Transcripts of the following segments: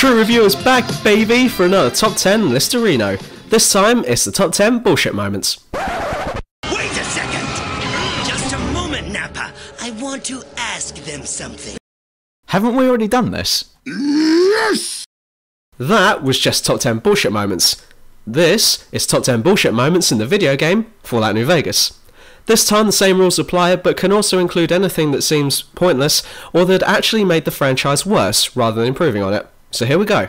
True Review is back, baby, for another Top 10 Listerino. This time, it's the Top 10 Bullshit Moments. Wait a second! Just a moment, Nappa. I want to ask them something. Haven't we already done this? Yes! That was just Top 10 Bullshit Moments. This is Top 10 Bullshit Moments in the video game Fallout New Vegas. This time the same rules apply, but can also include anything that seems pointless or that actually made the franchise worse rather than improving on it. So here we go.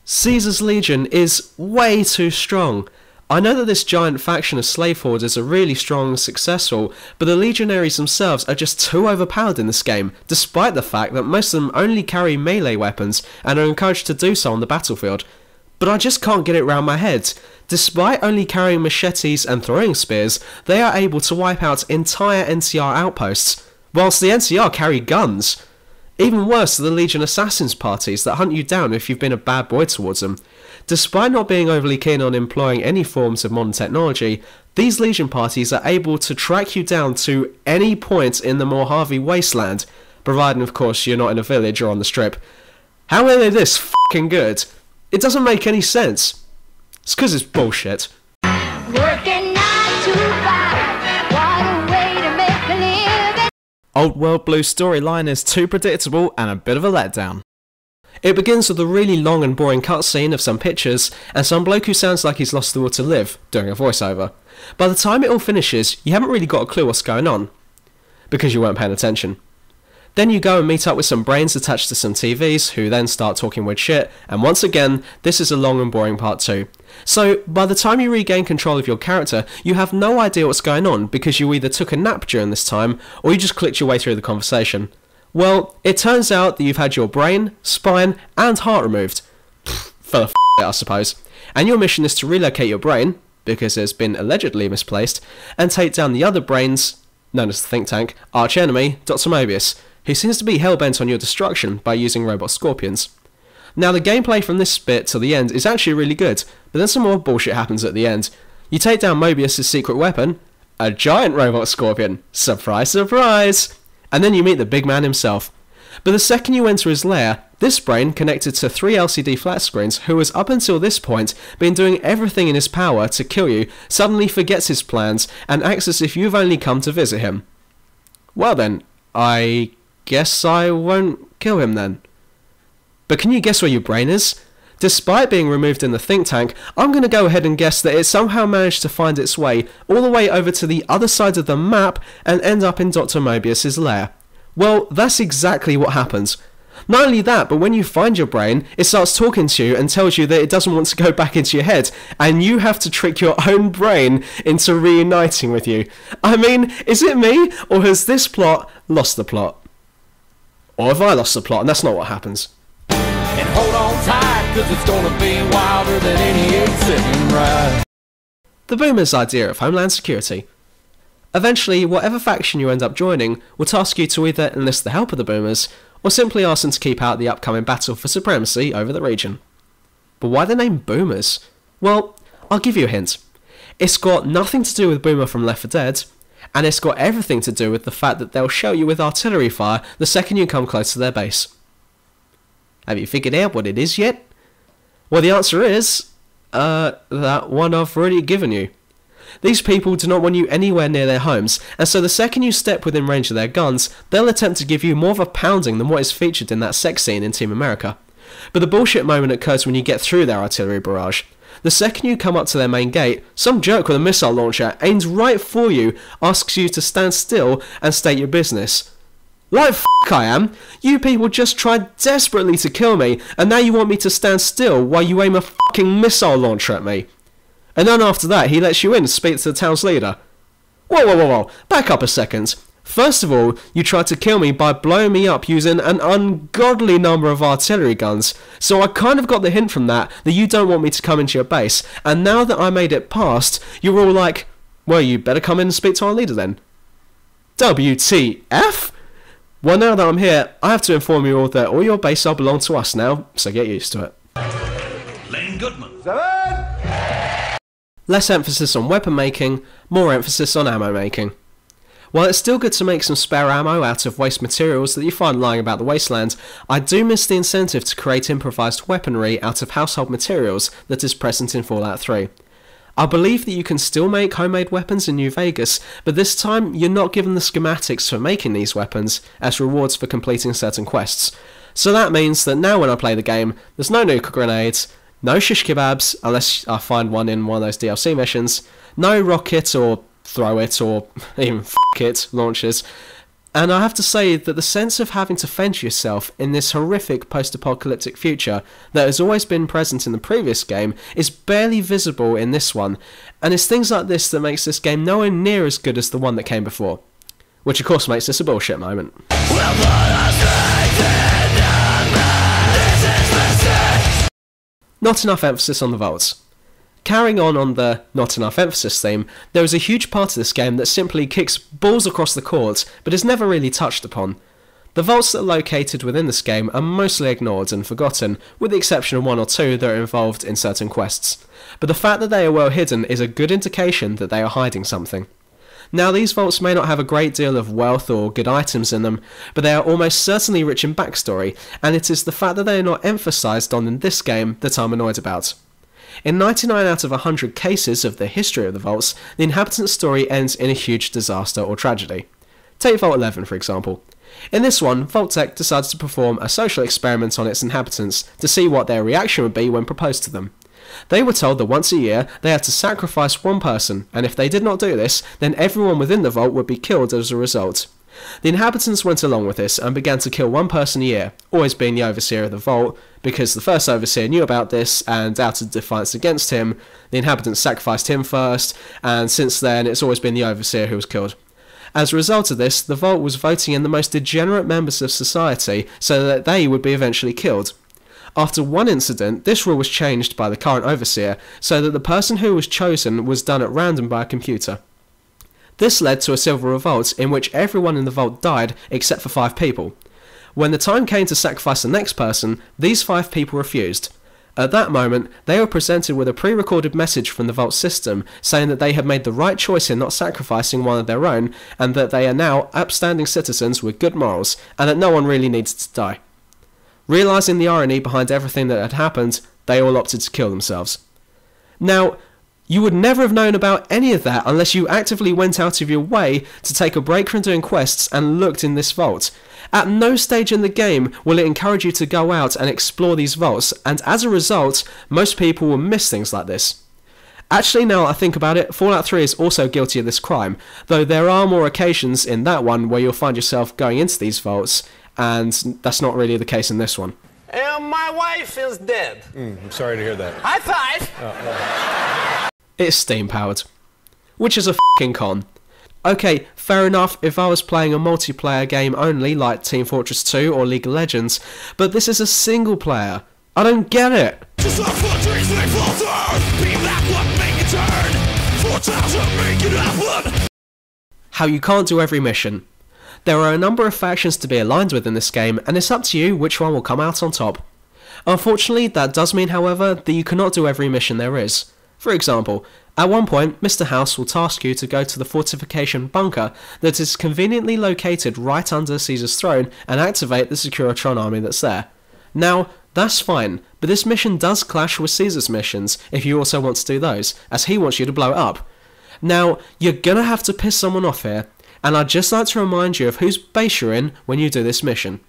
Caesar's Legion is way too strong. I know that this giant faction of slave hoarders are really strong and successful, but the legionaries themselves are just too overpowered in this game, despite the fact that most of them only carry melee weapons and are encouraged to do so on the battlefield. But I just can't get it round my head. Despite only carrying machetes and throwing spears, they are able to wipe out entire NCR outposts, whilst the NCR carry guns. Even worse are the Legion assassins parties that hunt you down if you've been a bad boy towards them. Despite not being overly keen on employing any forms of modern technology, these Legion parties are able to track you down to any point in the Mojave wasteland, providing of course you're not in a village or on the strip. How are they this fucking good? It doesn't make any sense. It's because it's bullshit. Working 9 to 5, what a way to make a living. Old World Blue storyline is too predictable and a bit of a letdown. It begins with a really long and boring cutscene of some pictures and some bloke who sounds like he's lost the will to live, doing a voiceover. By the time it all finishes, you haven't really got a clue what's going on, because you weren't paying attention. Then you go and meet up with some brains attached to some TVs, who then start talking weird shit, and once again, this is a long and boring part too. So, by the time you regain control of your character, you have no idea what's going on, because you either took a nap during this time, or you just clicked your way through the conversation. Well, it turns out that you've had your brain, spine, and heart removed. For the f***, I suppose. And your mission is to relocate your brain, because it's been allegedly misplaced, and take down the other brains, known as the think tank, arch-enemy, Dr. Mobius, who seems to be hell-bent on your destruction by using robot scorpions. Now, the gameplay from this bit till the end is actually really good, but then some more bullshit happens at the end. You take down Mobius' secret weapon, a giant robot scorpion. Surprise, surprise! And then you meet the big man himself. But the second you enter his lair, this brain, connected to 3 LCD flat screens, who has up until this point been doing everything in his power to kill you, suddenly forgets his plans and acts as if you've only come to visit him. Well then, I guess I won't kill him then. But can you guess where your brain is? Despite being removed in the think tank, I'm going to go ahead and guess that it somehow managed to find its way all the way over to the other side of the map and end up in Dr. Mobius' lair. Well, that's exactly what happens. Not only that, but when you find your brain, it starts talking to you and tells you that it doesn't want to go back into your head, and you have to trick your own brain into reuniting with you. I mean, is it me, or has this plot lost the plot? Or have I lost the plot and that's not what happens? And hold on tight, cause it's gonna be wilder than any exciting ride. The Boomers' idea of Homeland Security. Eventually, whatever faction you end up joining will task you to either enlist the help of the Boomers, or simply ask them to keep out the upcoming battle for supremacy over the region. But why the name Boomers? Well, I'll give you a hint. It's got nothing to do with Boomer from Left 4 Dead, and it's got everything to do with the fact that they'll show you with artillery fire the second you come close to their base. Have you figured out what it is yet? Well, the answer is, that one I've already given you. These people do not want you anywhere near their homes, and so the second you step within range of their guns, they'll attempt to give you more of a pounding than what is featured in that sex scene in Team America. But the bullshit moment occurs when you get through their artillery barrage. The second you come up to their main gate, some jerk with a missile launcher aimed right for you asks you to stand still and state your business. Like f*** I am, you people just tried desperately to kill me, and now you want me to stand still while you aim a fucking missile launcher at me. And then after that, he lets you in to speak to the town's leader. Whoa, whoa, whoa, whoa, back up a second. First of all, you tried to kill me by blowing me up using an ungodly number of artillery guns, so I kind of got the hint from that you don't want me to come into your base, and now that I made it past, you're all like, well, you better come in and speak to our leader then. WTF? Well, now that I'm here, I have to inform you all that all your base all belong to us now, so get used to it. Lane Goodman. Less emphasis on weapon making, more emphasis on ammo making. While it's still good to make some spare ammo out of waste materials that you find lying about the wasteland, I do miss the incentive to create improvised weaponry out of household materials that is present in Fallout 3. I believe that you can still make homemade weapons in New Vegas, but this time you're not given the schematics for making these weapons as rewards for completing certain quests. So that means that now when I play the game, there's no nuke grenades, no shish kebabs, unless I find one in one of those DLC missions, no rocket or throw it or even f*** it launches, and I have to say that the sense of having to fend yourself in this horrific post-apocalyptic future that has always been present in the previous game is barely visible in this one, and it's things like this that makes this game nowhere near as good as the one that came before. Which of course makes this a bullshit moment. Not enough emphasis on the vaults. Carrying on the not enough emphasis theme, there is a huge part of this game that simply kicks balls across the court, but is never really touched upon. The vaults that are located within this game are mostly ignored and forgotten, with the exception of one or two that are involved in certain quests. But the fact that they are well hidden is a good indication that they are hiding something. Now, these vaults may not have a great deal of wealth or good items in them, but they are almost certainly rich in backstory, and it is the fact that they are not emphasised on in this game that I'm annoyed about. In 99 out of 100 cases of the history of the vaults, the inhabitant's story ends in a huge disaster or tragedy. Take Vault 11 for example. In this one, Vault-Tec decides to perform a social experiment on its inhabitants to see what their reaction would be when proposed to them. They were told that once a year they had to sacrifice one person, and if they did not do this, then everyone within the vault would be killed as a result. The inhabitants went along with this and began to kill one person a year, always being the overseer of the vault, because the first overseer knew about this and out of defiance against him, the inhabitants sacrificed him first, and since then it's always been the overseer who was killed. As a result of this, the vault was voting in the most degenerate members of society so that they would be eventually killed. After one incident, this rule was changed by the current overseer so that the person who was chosen was done at random by a computer. This led to a civil revolt in which everyone in the vault died except for 5 people. When the time came to sacrifice the next person, these 5 people refused. At that moment, they were presented with a pre-recorded message from the vault system saying that they had made the right choice in not sacrificing one of their own, and that they are now upstanding citizens with good morals, and that no one really needs to die. Realising the irony behind everything that had happened, they all opted to kill themselves. Now, you would never have known about any of that unless you actively went out of your way to take a break from doing quests and looked in this vault. At no stage in the game will it encourage you to go out and explore these vaults, and as a result, most people will miss things like this. Actually, now I think about it, Fallout 3 is also guilty of this crime, though there are more occasions in that one where you'll find yourself going into these vaults, and that's not really the case in this one. And my wife is dead. I'm sorry to hear that. High five! It's steam-powered. Which is a f***ing con. Okay, fair enough if I was playing a multiplayer game only like Team Fortress 2 or League of Legends, but this is a single player. I don't get it. How you can't do every mission. There are a number of factions to be aligned with in this game, and it's up to you which one will come out on top. Unfortunately, that does mean, however, that you cannot do every mission there is. For example, at one point, Mr. House will task you to go to the fortification bunker that is conveniently located right under Caesar's throne and activate the Securitron army that's there. Now, that's fine, but this mission does clash with Caesar's missions if you also want to do those, as he wants you to blow it up. Now, you're gonna have to piss someone off here, and I'd just like to remind you of whose base you're in when you do this mission.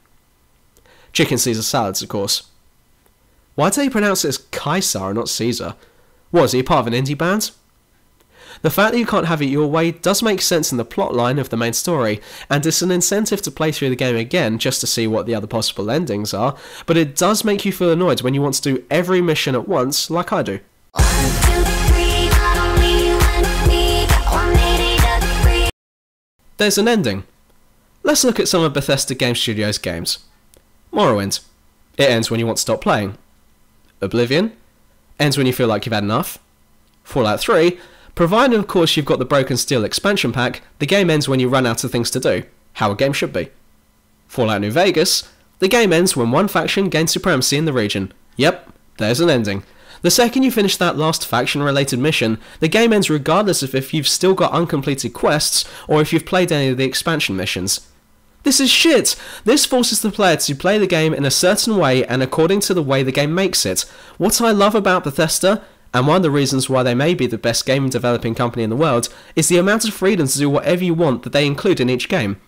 Chicken Caesar salads, of course. Why do they pronounce it as Kaiser and not Caesar? Was he part of an indie band? The fact that you can't have it your way does make sense in the plotline of the main story, and it's an incentive to play through the game again just to see what the other possible endings are, but it does make you feel annoyed when you want to do every mission at once, like I do. There's an ending. Let's look at some of Bethesda Game Studios' games. Morrowind. It ends when you want to stop playing. Oblivion. Ends when you feel like you've had enough. Fallout 3. Provided of course you've got the Broken Steel expansion pack, the game ends when you run out of things to do. How a game should be. Fallout New Vegas. The game ends when one faction gains supremacy in the region. Yep, there's an ending. The second you finish that last faction-related mission, the game ends regardless of if you've still got uncompleted quests or if you've played any of the expansion missions. This is shit! This forces the player to play the game in a certain way and according to the way the game makes it. What I love about Bethesda, and one of the reasons why they may be the best game developing company in the world, is the amount of freedom to do whatever you want that they include in each game.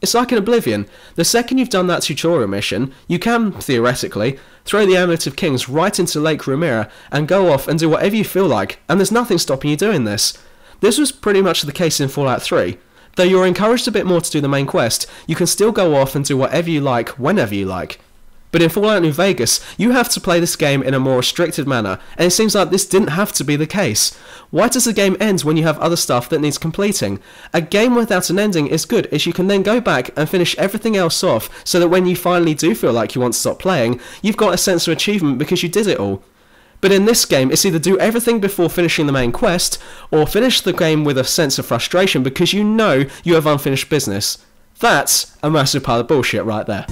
It's like in Oblivion. The second you've done that tutorial mission, you can, theoretically, throw the Amulet of Kings right into Lake Rumira and go off and do whatever you feel like, and there's nothing stopping you doing this. This was pretty much the case in Fallout 3. Though you're encouraged a bit more to do the main quest, you can still go off and do whatever you like, whenever you like. But in Fallout New Vegas, you have to play this game in a more restricted manner, and it seems like this didn't have to be the case. Why does the game end when you have other stuff that needs completing? A game without an ending is good, as you can then go back and finish everything else off, so that when you finally do feel like you want to stop playing, you've got a sense of achievement because you did it all. But in this game, it's either do everything before finishing the main quest, or finish the game with a sense of frustration because you know you have unfinished business. That's a massive pile of bullshit right there.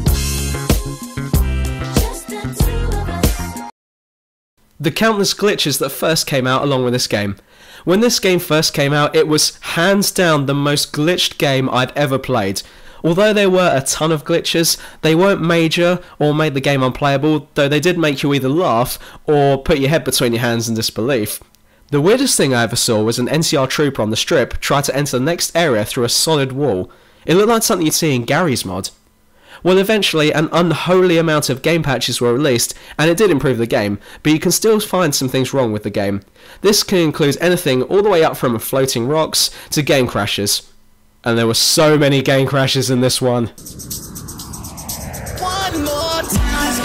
The countless glitches that first came out along with this game. When this game first came out, it was hands down the most glitched game I'd ever played. Although there were a ton of glitches, they weren't major or made the game unplayable, though they did make you either laugh or put your head between your hands in disbelief. The weirdest thing I ever saw was an NCR trooper on the strip try to enter the next area through a solid wall. It looked like something you'd see in Gary's mod. Well, eventually an unholy amount of game patches were released, and it did improve the game, but you can still find some things wrong with the game. This can include anything all the way up from floating rocks to game crashes. And there were so many game crashes in this one. One more time,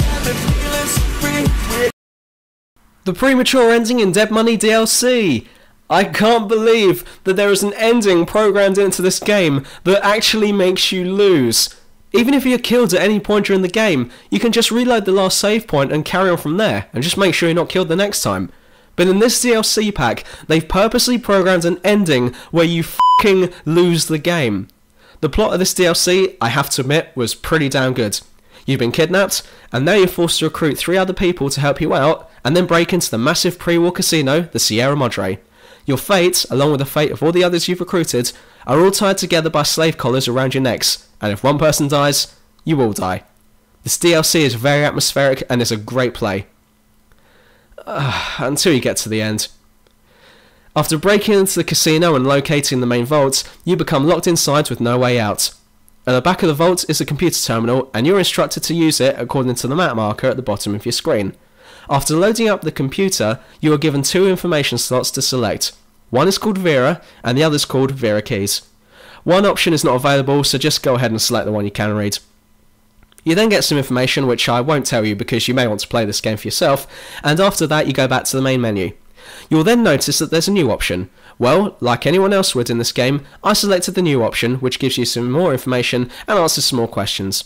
The Premature Ending in Dead Money DLC! I can't believe that there is an ending programmed into this game that actually makes you lose. Even if you're killed at any point during the game, you can just reload the last save point and carry on from there, and just make sure you're not killed the next time. But in this DLC pack, they've purposely programmed an ending where you f***ing lose the game. The plot of this DLC, I have to admit, was pretty damn good. You've been kidnapped, and now you're forced to recruit 3 other people to help you out, and then break into the massive pre-war casino, the Sierra Madre. Your fate, along with the fate of all the others you've recruited, are all tied together by slave collars around your necks, and if one person dies, you all die. This DLC is very atmospheric and is a great play. Until you get to the end. After breaking into the casino and locating the main vault, you become locked inside with no way out. At the back of the vault is a computer terminal, and you're instructed to use it according to the map marker at the bottom of your screen. After loading up the computer, you are given 2 information slots to select. One is called Vera, and the other is called Vera Keys. One option is not available, so just go ahead and select the one you can read. You then get some information which I won't tell you because you may want to play this game for yourself, and after that you go back to the main menu. You'll then notice that there's a new option. Well, like anyone else would in this game, I selected the new option, which gives you some more information and answers some more questions.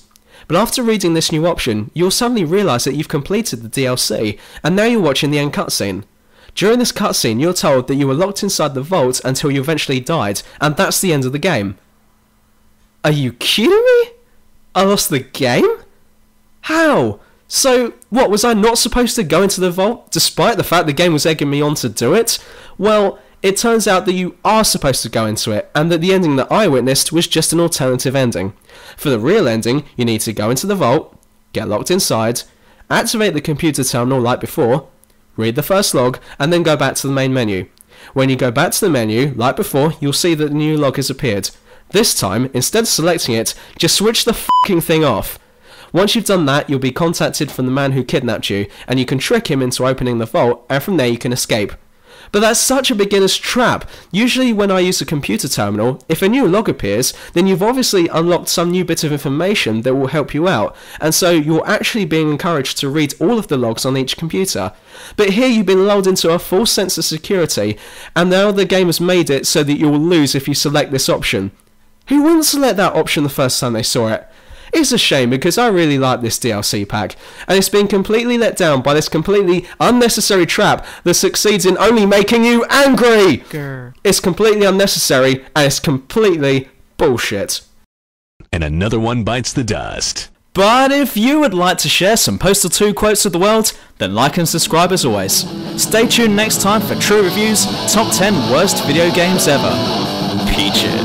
But after reading this new option, you'll suddenly realise that you've completed the DLC, and now you're watching the end cutscene. During this cutscene, you're told that you were locked inside the vault until you eventually died, and that's the end of the game. Are you kidding me? I lost the game? How? So, what, was I not supposed to go into the vault, despite the fact the game was egging me on to do it? Well, it turns out that you are supposed to go into it, and that the ending that I witnessed was just an alternative ending. For the real ending, you need to go into the vault, get locked inside, activate the computer terminal like before, read the first log, and then go back to the main menu. When you go back to the menu, like before, you'll see that the new log has appeared. This time, instead of selecting it, just switch the f***ing thing off. Once you've done that, you'll be contacted from the man who kidnapped you, and you can trick him into opening the vault, and from there you can escape. But that's such a beginner's trap. Usually when I use a computer terminal, if a new log appears, then you've obviously unlocked some new bit of information that will help you out, and so you're actually being encouraged to read all of the logs on each computer. But here you've been lulled into a false sense of security, and now the game has made it so that you will lose if you select this option. Who wouldn't select that option the first time they saw it? It's a shame because I really like this DLC pack, and it's been completely let down by this completely unnecessary trap that succeeds in only making you angry! Grr. It's completely unnecessary, and it's completely bullshit. And another one bites the dust. But if you would like to share some Postal 2 quotes with the world, then like and subscribe as always. Stay tuned next time for true reviews, top 10 worst video games ever. Peaches.